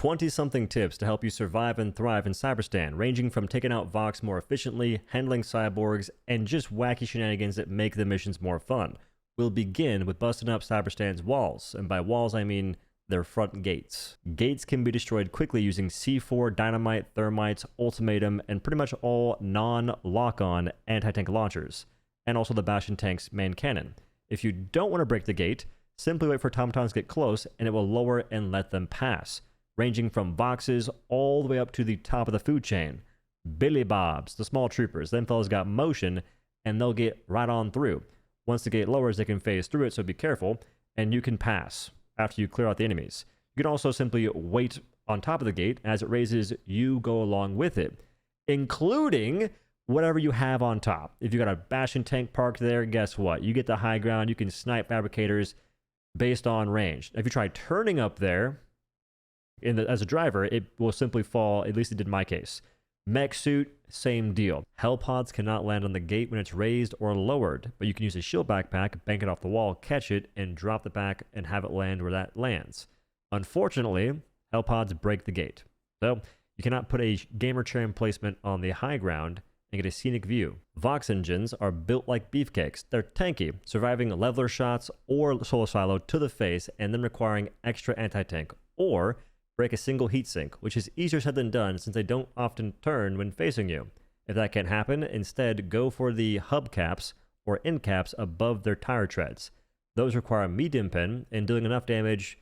20-something tips to help you survive and thrive in Cyberstan, ranging from taking out Vox more efficiently, handling cyborgs, and just wacky shenanigans that make the missions more fun. We'll begin with busting up Cyberstan's walls, and by walls I mean their front gates. Gates can be destroyed quickly using C4, dynamite, thermites, ultimatum, and pretty much all non-lock-on anti-tank launchers, and also the Bastion tank's main cannon. If you don't want to break the gate, simply wait for automatons to get close, and it will lower and let them pass, ranging from Voxes all the way up to the top of the food chain. Billy Bobs, the small troopers, them fellas got motion, and they'll get right on through. Once the gate lowers, they can phase through it, so be careful, and you can pass after you clear out the enemies. You can also simply wait on top of the gate. As it raises, you go along with it, including whatever you have on top. If you got a Bastion tank parked there, guess what? You get the high ground. You can snipe fabricators based on range. If you try turning up there as a driver, it will simply fall. At least it did in my case. Mech suit, same deal. Hell pods cannot land on the gate when it's raised or lowered, but you can use a shield backpack, bank it off the wall, catch it, and drop the back and have it land where that lands. Unfortunately, hell pods break the gate, so you cannot put a gamer chair emplacement on the high ground and get a scenic view. Vox Engines are built like beefcakes. They're tanky, surviving leveler shots or solo silo to the face and then requiring extra anti-tank, or break a single heatsink, which is easier said than done since they don't often turn when facing you. If that can't happen, instead go for the hubcaps or end caps above their tire treads. Those require medium pin, and doing enough damage,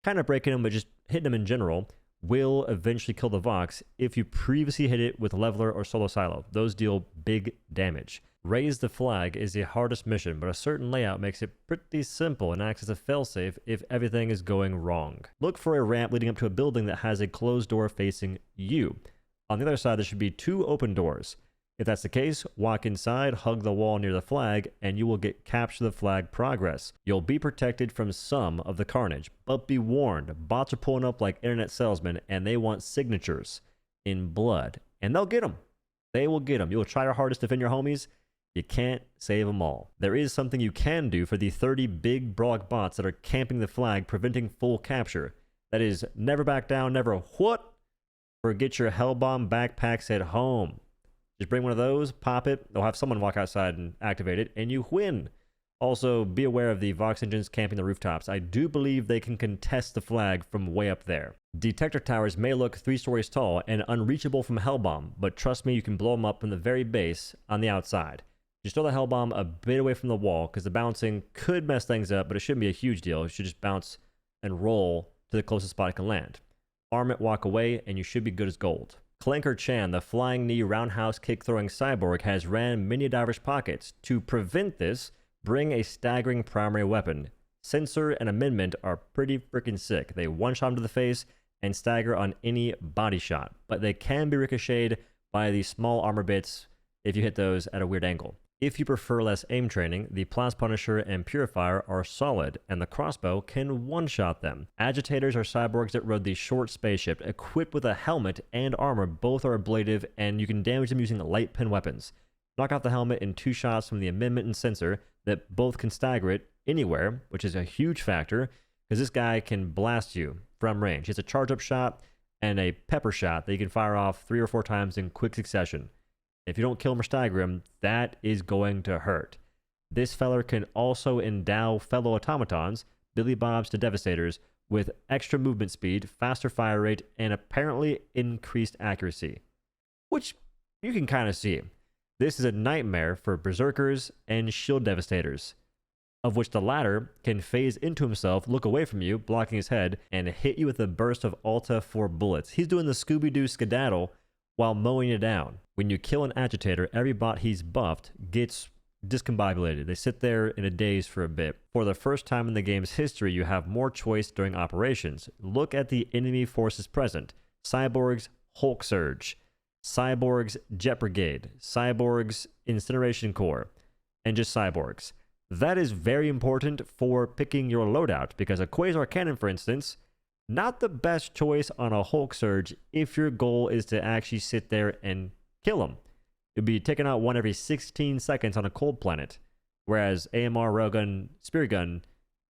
kind of breaking them but just hitting them in general, will eventually kill the Vox if you previously hit it with leveler or solo silo. Those deal big damage. Raise the flag is the hardest mission, but a certain layout makes it pretty simple and acts as a failsafe if everything is going wrong. Look for a ramp leading up to a building that has a closed door facing you. On the other side, there should be 2 open doors. If that's the case, walk inside, hug the wall near the flag, and you will get capture the flag progress. You'll be protected from some of the carnage, but be warned, bots are pulling up like internet salesmen, and they want signatures in blood, and they'll get them. They will get them. You'll try your hardest to defend your homies. You can't save them all. There is something you can do for the 30 big Brog bots that are camping the flag, preventing full capture. That is, never back down, never what? Forget your Hellbomb backpacks at home. Just bring one of those, pop it, they'll have someone walk outside and activate it, and you win. Also, be aware of the Vox Engines camping the rooftops. I do believe they can contest the flag from way up there. Detector towers may look 3 stories tall and unreachable from Hellbomb, but trust me, you can blow them up from the very base on the outside. Just throw the Hellbomb a bit away from the wall, because the bouncing could mess things up, but it shouldn't be a huge deal. It should just bounce and roll to the closest spot it can land. Arm it, walk away, and you should be good as gold. Clanker Chan, the flying knee roundhouse kick-throwing cyborg, has ran many diverse pockets. To prevent this, bring a staggering primary weapon. Sensor and Amendment are pretty freaking sick. They one-shot him to the face and stagger on any body shot, but they can be ricocheted by the small armor bits if you hit those at a weird angle. If you prefer less aim training, the Plas Punisher and Purifier are solid, and the crossbow can one-shot them. Agitators are cyborgs that rode the short spaceship, equipped with a helmet and armor. Both are ablative, and you can damage them using light pin weapons. Knock out the helmet in 2 shots from the Amendment and Sensor that both can stagger it anywhere, which is a huge factor, because this guy can blast you from range. He has a charge-up shot and a pepper shot that you can fire off 3 or 4 times in quick succession. If you don't kill him or stagger him, that is going to hurt. This feller can also endow fellow automatons, Billy Bobs to Devastators, with extra movement speed, faster fire rate, and apparently increased accuracy. Which you can kind of see. This is a nightmare for Berserkers and Shield Devastators, of which the latter can phase into himself, look away from you, blocking his head, and hit you with a burst of Alta 4 bullets. He's doing the Scooby-Doo skedaddle while mowing you down. When you kill an agitator, every bot he's buffed gets discombobulated. They sit there in a daze for a bit. For the first time in the game's history, you have more choice during operations. Look at the enemy forces present. Cyborgs, Hulk Surge. Cyborgs, Jet Brigade. Cyborgs, Incineration Corps. And just Cyborgs. That is very important for picking your loadout, because a Quasar Cannon, for instance, not the best choice on a Hulk Surge if your goal is to actually sit there and kill him. You'll be taking out one every 16 seconds on a cold planet, whereas AMR, Railgun, Spear Gun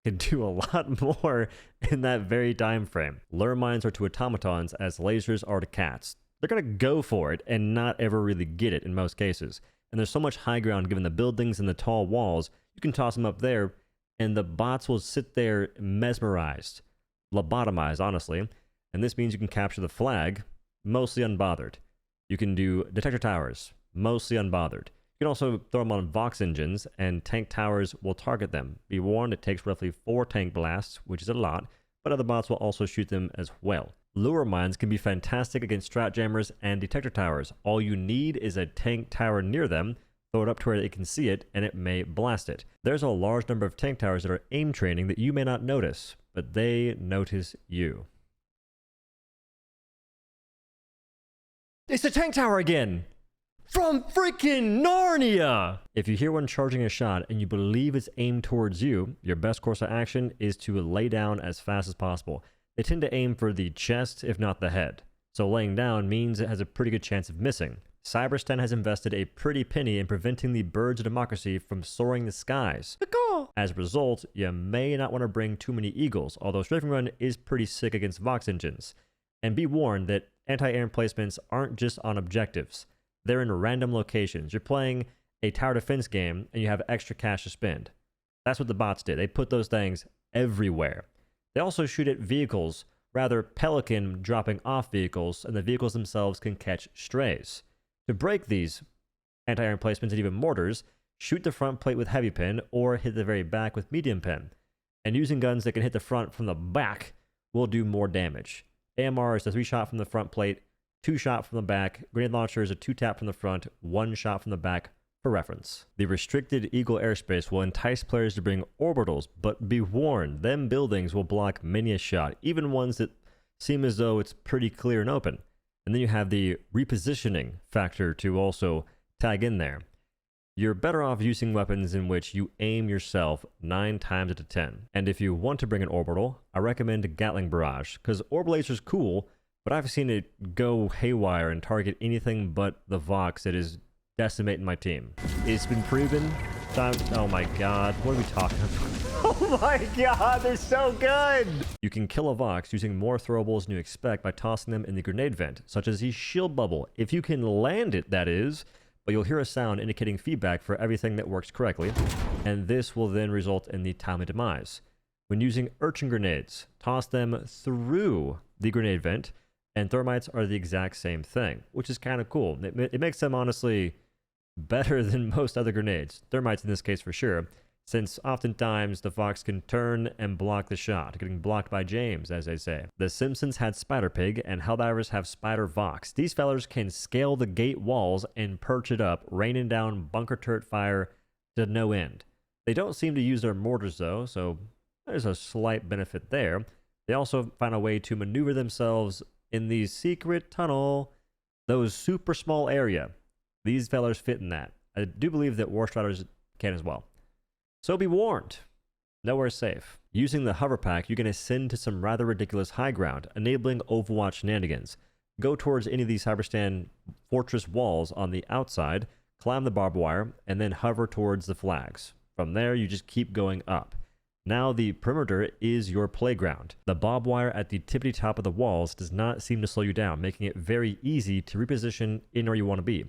can do a lot more in that very time frame. Lure mines are to automatons as lasers are to cats. They're going to go for it and not ever really get it in most cases. And there's so much high ground given the buildings and the tall walls, you can toss them up there and the bots will sit there mesmerized, lobotomized, honestly. And this means you can capture the flag, mostly unbothered. You can do detector towers, mostly unbothered. You can also throw them on Vox Engines, and tank towers will target them. Be warned, it takes roughly 4 tank blasts, which is a lot, but other bots will also shoot them as well. Lure mines can be fantastic against strat jammers and detector towers. All you need is a tank tower near them, throw it up to where they can see it, and it may blast it. There's a large number of tank towers that are aim training that you may not notice, but they notice you. It's the tank tower again! From freaking Narnia! If you hear one charging a shot and you believe it's aimed towards you, your best course of action is to lay down as fast as possible. They tend to aim for the chest, if not the head. So laying down means it has a pretty good chance of missing. Cyberstan has invested a pretty penny in preventing the birds of democracy from soaring the skies. As a result, you may not want to bring too many eagles, although Strafing Run is pretty sick against Vox Engines. And be warned that anti-air emplacements aren't just on objectives. They're in random locations. You're playing a tower defense game and you have extra cash to spend. That's what the bots did. They put those things everywhere. They also shoot at vehicles, rather pelican dropping off vehicles, and the vehicles themselves can catch strays. To break these anti-air emplacements and even mortars, shoot the front plate with heavy pin or hit the very back with medium pin. And using guns that can hit the front from the back will do more damage. AMR is a 3-shot from the front plate, 2-shot from the back. Grenade launcher is a 2-tap from the front, 1-shot from the back, for reference. The restricted Eagle airspace will entice players to bring orbitals, but be warned, them buildings will block many a shot, even ones that seem as though it's pretty clear and open. And then you have the repositioning factor to also tag in there. You're better off using weapons in which you aim yourself 9 times out of 10. And if you want to bring an orbital, I recommend Gatling Barrage, because Orb Laser's cool, but I've seen it go haywire and target anything but the Vox that is decimating my team. It's been proven. Oh my god, what are we talking about? Oh my god, they're so good! You can kill a Vox using more throwables than you expect by tossing them in the grenade vent, such as the shield bubble. If you can land it, that is, but you'll hear a sound indicating feedback for everything that works correctly, and this will then result in the timely demise. When using urchin grenades, toss them through the grenade vent, and thermites are the exact same thing, which is kind of cool. It makes them honestly better than most other grenades. Thermites in this case for sure, since oftentimes the Vox can turn and block the shot, getting blocked by James, as they say. The Simpsons had Spider Pig, and Helldivers have Spider Vox. These fellers can scale the gate walls and perch it up, raining down bunker turret fire to no end. They don't seem to use their mortars though, so there's a slight benefit there. They also find a way to maneuver themselves in the secret tunnel, those super small area. These fellers fit in that. I do believe that War Striders can as well. So be warned, nowhere's safe. Using the hover pack, you can ascend to some rather ridiculous high ground, enabling Overwatch shenanigans. Go towards any of these Cyberstan fortress walls on the outside, climb the barbed wire, and then hover towards the flags. From there, you just keep going up. Now the perimeter is your playground. The barbed wire at the tippity top of the walls does not seem to slow you down, making it very easy to reposition in where you want to be.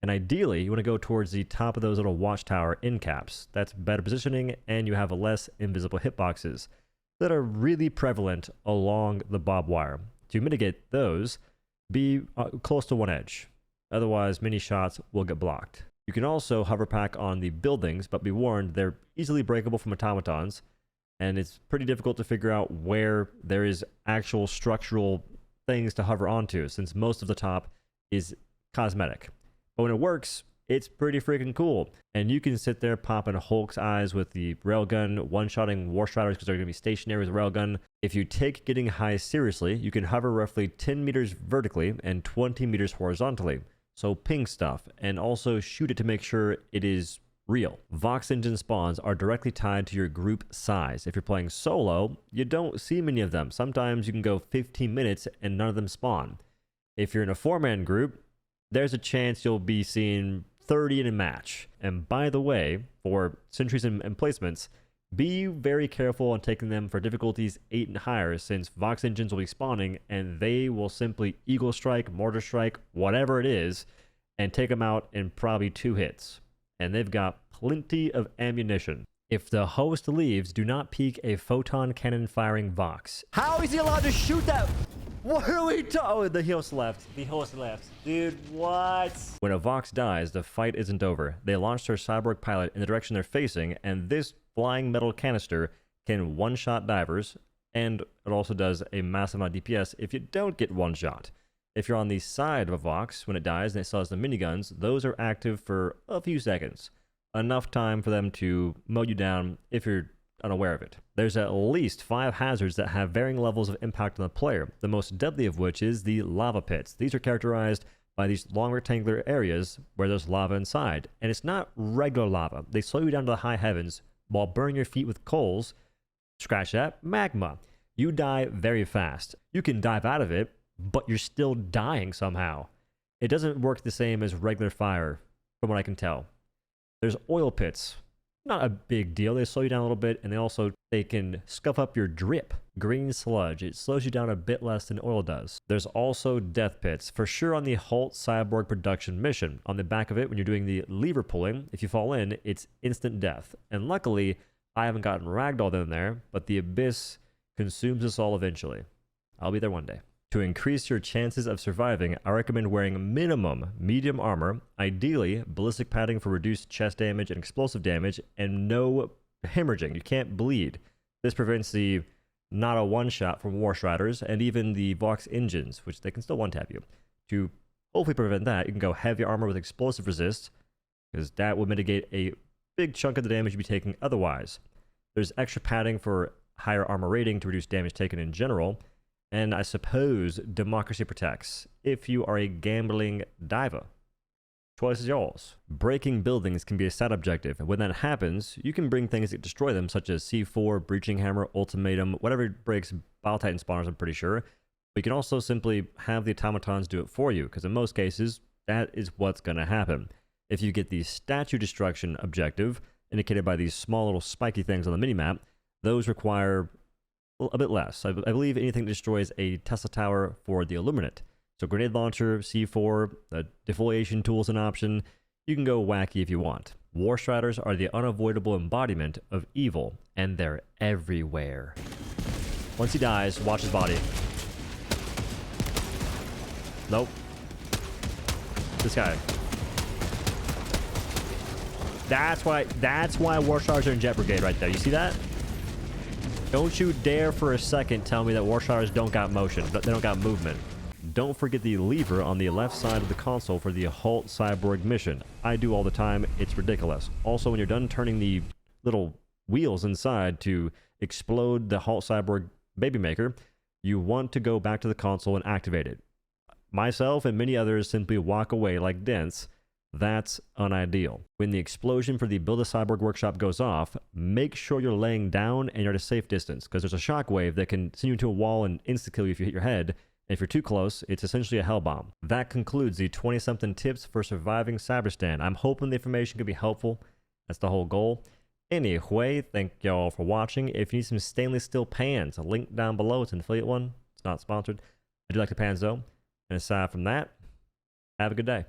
And ideally, you want to go towards the top of those little watchtower end caps. That's better positioning, and you have less invisible hitboxes that are really prevalent along the barbed wire. To mitigate those, be close to one edge. Otherwise, many shots will get blocked. You can also hover pack on the buildings, but be warned, they're easily breakable from automatons, and it's pretty difficult to figure out where there is actual structural things to hover onto, since most of the top is cosmetic. But when it works, it's pretty freaking cool. And you can sit there popping Hulk's eyes with the railgun, one-shotting War Striders because they're going to be stationary with railgun. If you take getting high seriously, you can hover roughly 10 meters vertically and 20 meters horizontally. So ping stuff, and also shoot it to make sure it is real. Vox Engine spawns are directly tied to your group size. If you're playing solo, you don't see many of them. Sometimes you can go 15 minutes and none of them spawn. If you're in a 4-man group, there's a chance you'll be seeing 30 in a match. And by the way, for sentries and placements, Be very careful on taking them for difficulties 8 and higher, since Vox Engines will be spawning and they will simply Eagle Strike, Mortar Strike, whatever it is, and take them out in probably 2 hits. And they've got plenty of ammunition. If the host leaves, do not peek a photon cannon firing Vox. How is he allowed to shoot that? What are we talking? Oh, the host left. The host left. Dude, what? When a Vox dies, the fight isn't over. They launch their cyborg pilot in the direction they're facing, and this flying metal canister can one-shot divers, and it also does a massive amount of DPS if you don't get one-shot. If you're on the side of a Vox when it dies and it still has the miniguns, those are active for a few seconds. Enough time for them to mow you down if you're unaware of it. There's at least 5 hazards that have varying levels of impact on the player, the most deadly of which is the lava pits. These are characterized by these long rectangular areas where there's lava inside, and it's not regular lava. They slow you down to the high heavens while burning your feet with coals. Scratch that, magma. You die very fast. You can dive out of it, but you're still dying somehow. It doesn't work the same as regular fire, from what I can tell. There's oil pits. Not a big deal. They slow you down a little bit, and they can scuff up your drip. Green sludge. It slows you down a bit less than oil does. There's also death pits, for sure on the Halt Cyborg production mission. On the back of it, when you're doing the lever pulling, if you fall in, it's instant death. And luckily, I haven't gotten ragdolled in there, but the Abyss consumes us all eventually. I'll be there one day. To increase your chances of surviving, I recommend wearing minimum medium armor, ideally ballistic padding for reduced chest damage and explosive damage, and no hemorrhaging. You can't bleed. This prevents the not a one-shot from War Striders and even the Vox Engines, which they can still one-tap you. To hopefully prevent that, you can go heavy armor with explosive resist, because that will mitigate a big chunk of the damage you'd be taking otherwise. There's extra padding for higher armor rating to reduce damage taken in general. And I suppose Democracy Protects if you are a gambling diver. Choice is yours. Breaking buildings can be a side objective, and when that happens, you can bring things that destroy them, such as C4, Breaching Hammer, Ultimatum, whatever breaks Bile Titan spawners, I'm pretty sure. But you can also simply have the automatons do it for you, because in most cases, that is what's going to happen. If you get the Statue Destruction objective, indicated by these small little spiky things on the minimap, those require a bit less. I believe anything that destroys a Tesla tower for the Illuminate. So grenade launcher, C4, the defoliation tool is an option. You can go wacky if you want. War Striders are the unavoidable embodiment of evil, and they're everywhere. Once he dies, watch his body. Nope. This guy. That's why War Striders are in Jet Brigade right there. You see that? Don't you dare for a second tell me that War Striders don't got motion. They don't got movement. Don't forget the lever on the left side of the console for the Halt Cyborg mission. I do all the time. It's ridiculous. Also, when you're done turning the little wheels inside to explode the Halt Cyborg baby maker, you want to go back to the console and activate it. Myself and many others simply walk away like dents. That's unideal. When the explosion for the Build a Cyborg workshop goes off, make sure you're laying down and you're at a safe distance, because there's a shockwave that can send you into a wall and insta-kill you if you hit your head. And if you're too close, it's essentially a hell bomb. That concludes the 20-something tips for surviving Cyberstan. I'm hoping the information could be helpful. That's the whole goal. Anyway, thank y'all for watching. If you need some stainless steel pans, a link down below. It's an affiliate one. It's not sponsored. I do like the pans though. And aside from that, have a good day.